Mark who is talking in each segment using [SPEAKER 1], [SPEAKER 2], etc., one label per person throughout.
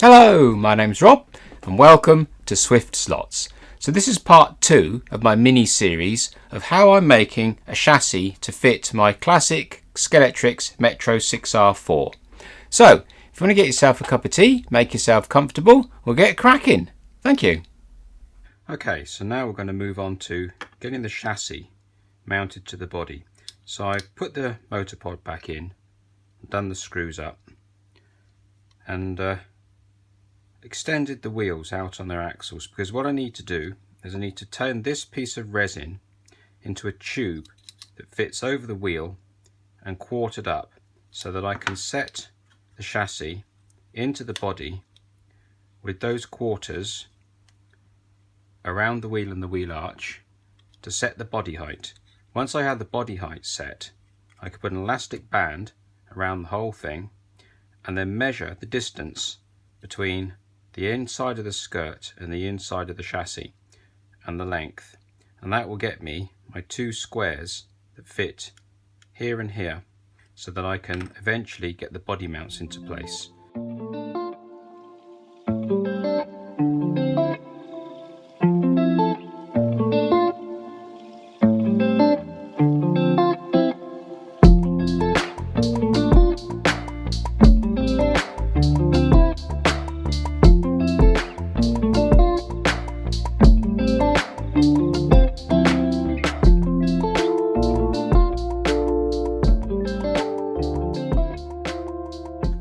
[SPEAKER 1] Hello, my name's Rob and welcome to Swift Slots. So this is part 2 of my mini series of how I'm making a chassis to fit my classic Skeletrix Metro 6R4. So if you want to get yourself a cup of tea, make yourself comfortable, we'll get cracking. Thank you. Okay, so now we're going to move on to getting the chassis mounted to the body. So I've put the motor pod back in, done the screws up and extended the wheels out on their axles, because what I need to do is I need to turn this piece of resin into a tube that fits over the wheel and quartered up so that I can set the chassis into the body with those quarters around the wheel and the wheel arch to set the body height. Once I have the body height set, I can put an elastic band around the whole thing and then measure the distance between the inside of the skirt and the inside of the chassis and the length, and that will get me my two squares that fit here and here so that I can eventually get the body mounts into place.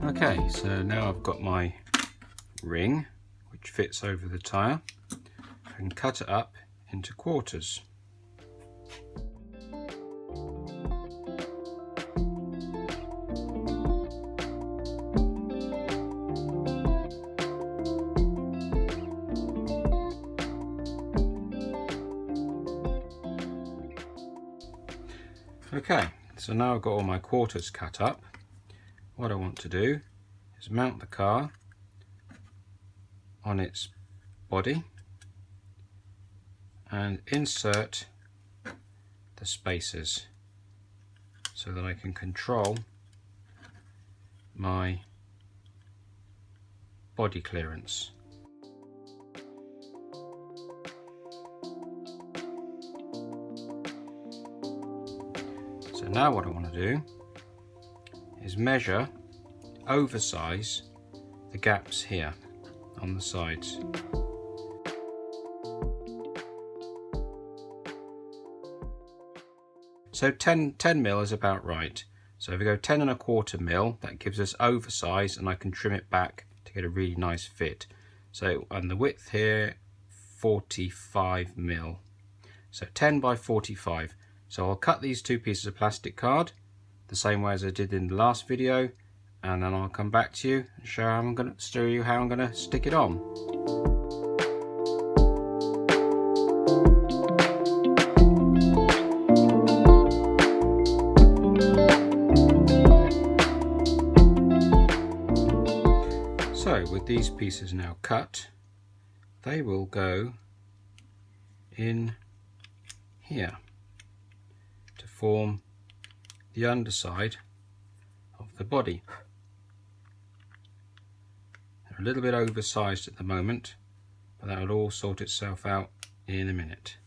[SPEAKER 1] Okay, so now I've got my ring which fits over the tyre. I can cut it up into quarters. Okay, so now I've got all my quarters cut up. What I want to do is mount the car on its body and insert the spacers so that I can control my body clearance. So now what I want to do is measure, oversize the gaps here on the sides. So 10 mil is about right. So if we go 10¼ mil, that gives us oversize, and I can trim it back to get a really nice fit. So and the width here 45 mil. So 10 by 45. So I'll cut these two pieces of plastic card the same way as I did in the last video, and then I'll come back to you and show you how I'm going to stick it on. So with these pieces now cut, they will go in here to form the underside of the body. They're a little bit oversized at the moment, but that will all sort itself out in a minute.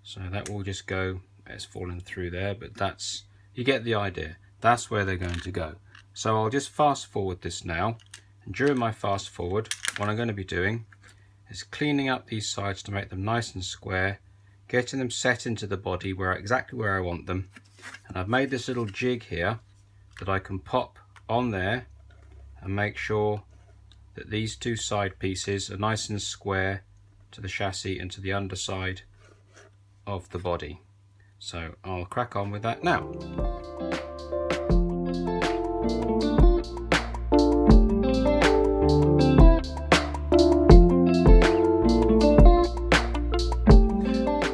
[SPEAKER 1] So that will just go, it's fallen through there, but that's, you get the idea. That's where they're going to go. So I'll just fast forward this now, and during my fast forward, what I'm going to be doing is cleaning up these sides to make them nice and square, getting them set into the body exactly where I want them. And I've made this little jig here that I can pop on there and make sure that these two side pieces are nice and square to the chassis and to the underside of the body. So I'll crack on with that now.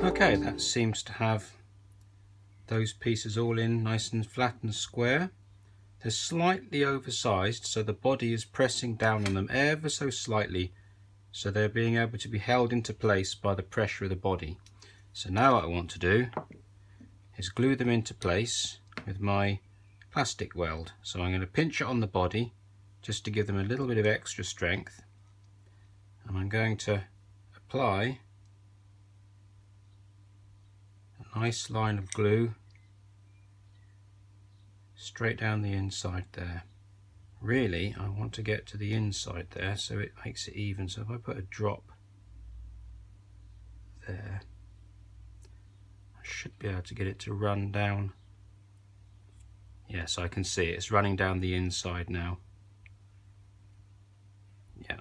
[SPEAKER 1] Okay, that seems to have those pieces all in nice and flat and square. They're slightly oversized, so the body is pressing down on them ever so slightly, so they're being able to be held into place by the pressure of the body. So now what I want to do is glue them into place with my plastic weld. So I'm going to pinch it on the body just to give them a little bit of extra strength, and I'm going to apply a nice line of glue straight down the inside there. Really, I want to get to the inside there so it makes it even. So if I put a drop there, I should be able to get it to run down. Yes, I can see it's running down the inside now. Yeah,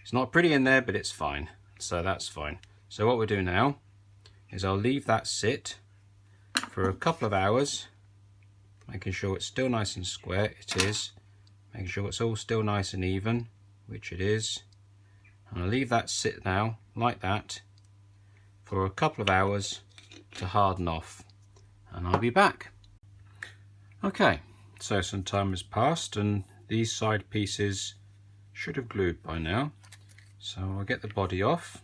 [SPEAKER 1] it's not pretty in there, but it's fine, so that's fine. So what we'll do now is I'll leave that sit for a couple of hours, making sure it's still nice and square. It is. Making sure it's all still nice and even, which it is. And I'll leave that sit now like that for a couple of hours to harden off, and I'll be back. Okay, so some time has passed and these side pieces should have glued by now. So I'll get the body off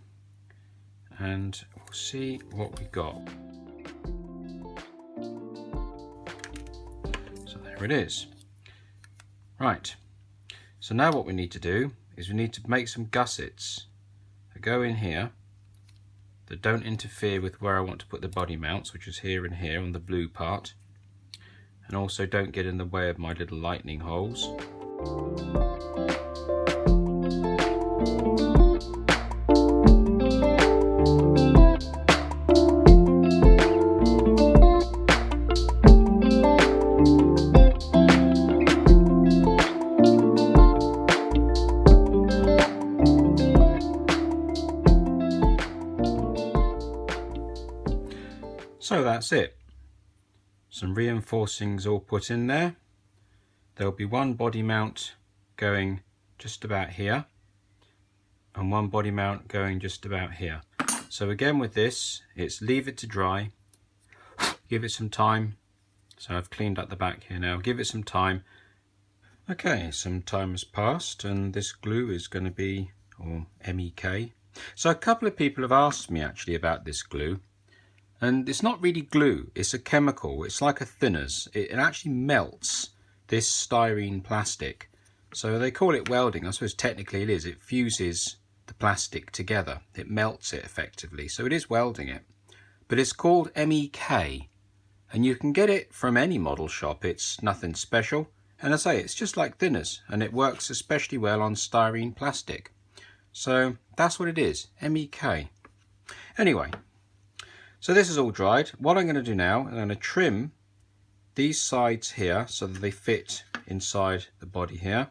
[SPEAKER 1] and we'll see what we got. So there it is. Right, so now what we need to do is we need to make some gussets that go in here that don't interfere with where I want to put the body mounts, which is here and here on the blue part, and also don't get in the way of my little lightning holes. So that's it. Some reinforcings all put in there. There'll be one body mount going just about here and one body mount going just about here. So again with this, it's leave it to dry, give it some time. So I've cleaned up the back here now, give it some time. Okay, some time has passed and this glue is going to be, or MEK. So a couple of people have asked me actually about this glue. And it's not really glue, it's a chemical. It's like a thinners. It actually melts this styrene plastic. So they call it welding. I suppose technically it is. It fuses the plastic together. It melts it effectively. So it is welding it. But it's called MEK. And you can get it from any model shop. It's nothing special. And I say it's just like thinners. And it works especially well on styrene plastic. So that's what it is. MEK. Anyway. So this is all dried. What I'm going to do now, I'm going to trim these sides here so that they fit inside the body here.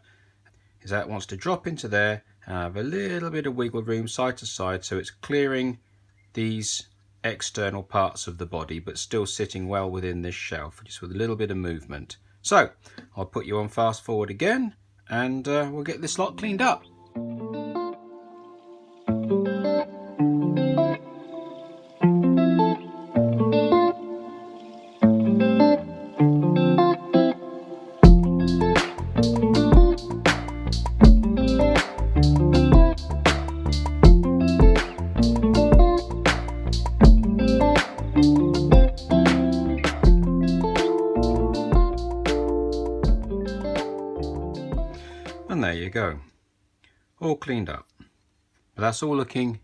[SPEAKER 1] Is that wants to drop into there and have a little bit of wiggle room side to side so it's clearing these external parts of the body but still sitting well within this shelf, just with a little bit of movement. So I'll put you on fast forward again and we'll get this lot cleaned up. And there you go, all cleaned up. But that's all looking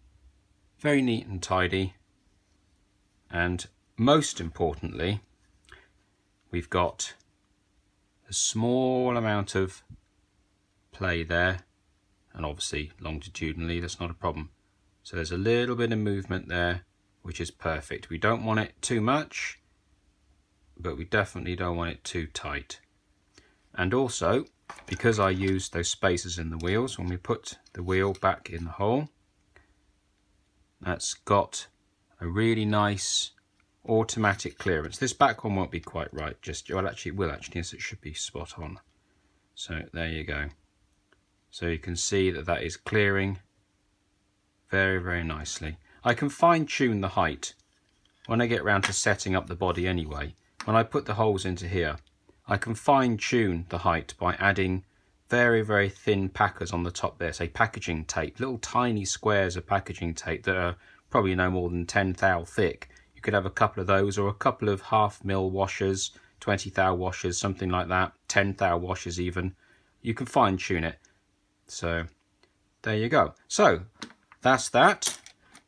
[SPEAKER 1] very neat and tidy. And most importantly, we've got a small amount of play there, and obviously longitudinally that's not a problem. So there's a little bit of movement there, which is perfect. We don't want it too much, but we definitely don't want it too tight. And also, because I used those spacers in the wheels, when we put the wheel back in the hole, that's got a really nice automatic clearance. This back one won't be quite right, just, well actually it will actually, yes, it should be spot on. So there you go. So you can see that that is clearing very, very nicely. I can fine tune the height when I get around to setting up the body anyway. When I put the holes into here, I can fine tune the height by adding very, very thin packers on the top there, say packaging tape, little tiny squares of packaging tape that are probably no more than 10 thou thick. You could have a couple of those or a couple of 1/2 mil washers, 20 thou washers, something like that, 10 thou washers even, you can fine tune it. So there you go. So that's that.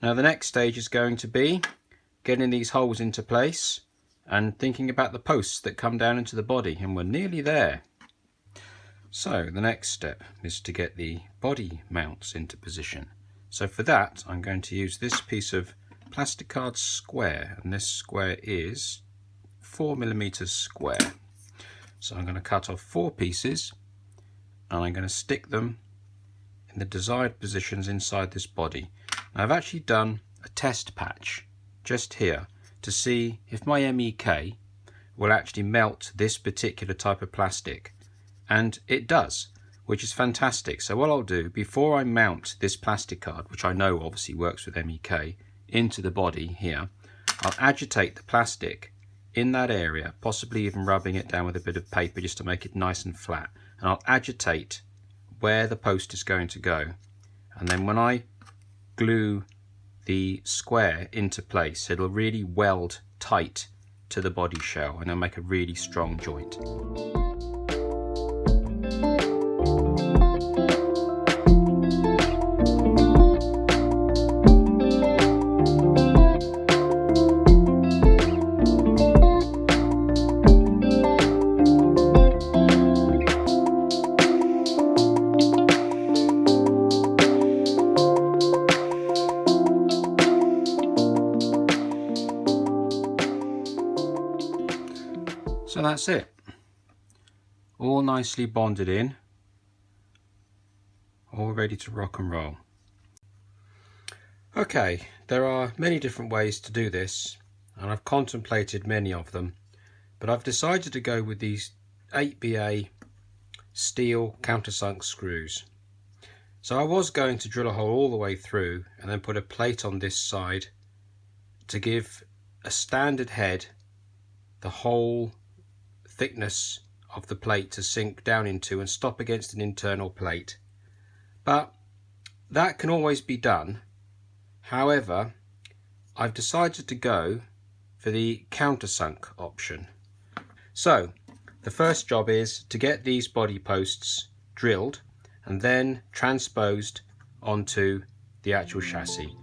[SPEAKER 1] Now the next stage is going to be getting these holes into place and thinking about the posts that come down into the body, and we're nearly there. So the next step is to get the body mounts into position. So for that I'm going to use this piece of plastic card square, and this square is 4mm square. So I'm going to cut off 4 pieces and I'm going to stick them in the desired positions inside this body. Now I've actually done a test patch just here to see if my MEK will actually melt this particular type of plastic, and it does, which is fantastic. So what I'll do before I mount this plastic card, which I know obviously works with MEK, into the body here, I'll agitate the plastic in that area, possibly even rubbing it down with a bit of paper just to make it nice and flat, and I'll agitate where the post is going to go, and then when I glue the square into place, it'll really weld tight to the body shell and it'll make a really strong joint. So that's it, all nicely bonded in, all ready to rock and roll. Okay, there are many different ways to do this, and I've contemplated many of them, but I've decided to go with these 8BA steel countersunk screws. So I was going to drill a hole all the way through and then put a plate on this side to give a standard head the whole thickness of the plate to sink down into and stop against an internal plate. But that can always be done. However, I've decided to go for the countersunk option. So the first job is to get these body posts drilled and then transposed onto the actual chassis.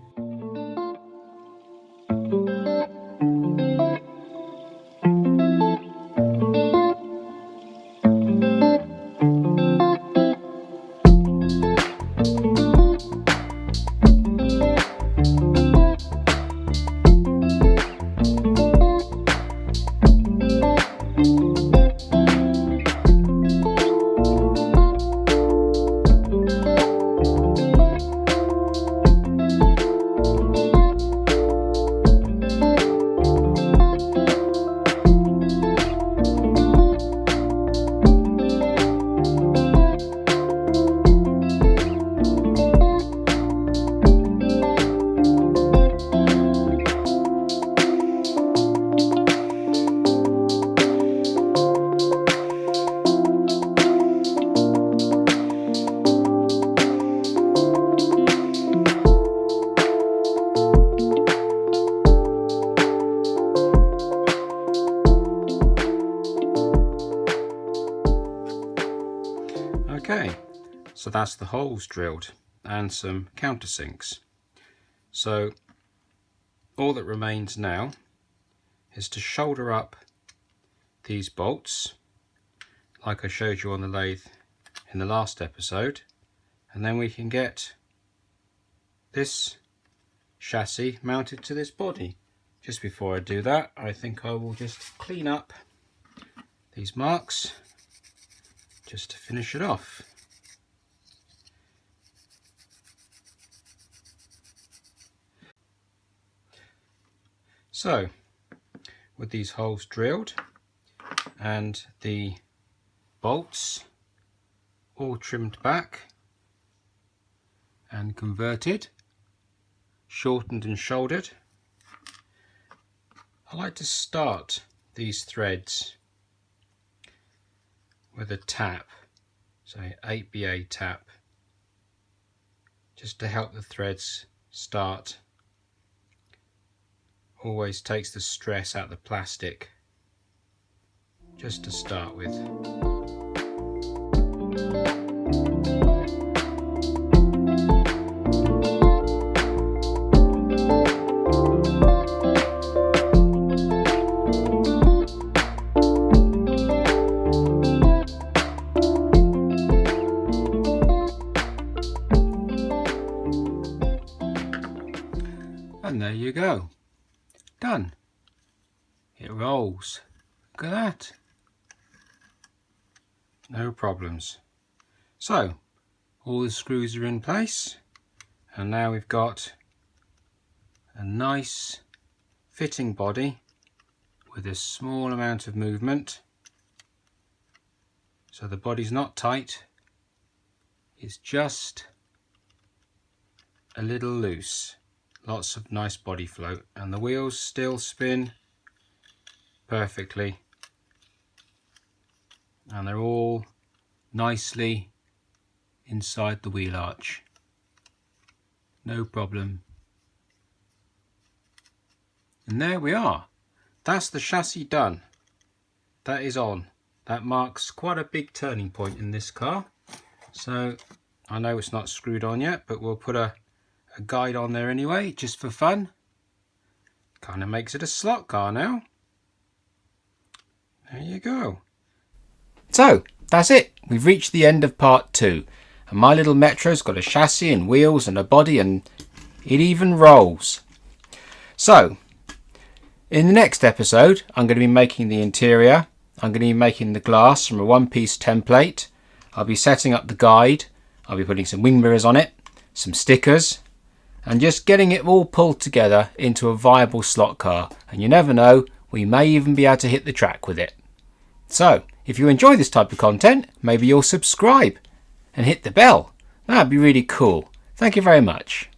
[SPEAKER 1] Okay, so that's the holes drilled and some countersinks. So all that remains now is to shoulder up these bolts like I showed you on the lathe in the last episode, and then we can get this chassis mounted to this body. Just before I do that, I think I will just clean up these marks just to finish it off. So with these holes drilled and the bolts all trimmed back and converted, shortened and shouldered, I like to start these threads with a tap, say 8BA tap, just to help the threads start. Always takes the stress out of the plastic, just to start with. go. Done. It rolls. Look at that. No problems. So, all the screws are in place, and now we've got a nice fitting body with a small amount of movement. So the body's not tight, it's just a little loose. Lots of nice body float, and the wheels still spin perfectly, and they're all nicely inside the wheel arch. No problem. And there we are. That's the chassis done. That is on. That marks quite a big turning point in this car. So I know it's not screwed on yet, but we'll put a guide on there anyway, just for fun. Kind of makes it a slot car now. There you go. So that's it. We've reached the end of part 2. And my little Metro's got a chassis and wheels and a body, and it even rolls. So in the next episode, I'm going to be making the interior. I'm going to be making the glass from a one-piece template. I'll be setting up the guide. I'll be putting some wing mirrors on it, some stickers, and just getting it all pulled together into a viable slot car. And you never know, we may even be able to hit the track with it. So, if you enjoy this type of content, maybe you'll subscribe and hit the bell. That'd be really cool. Thank you very much.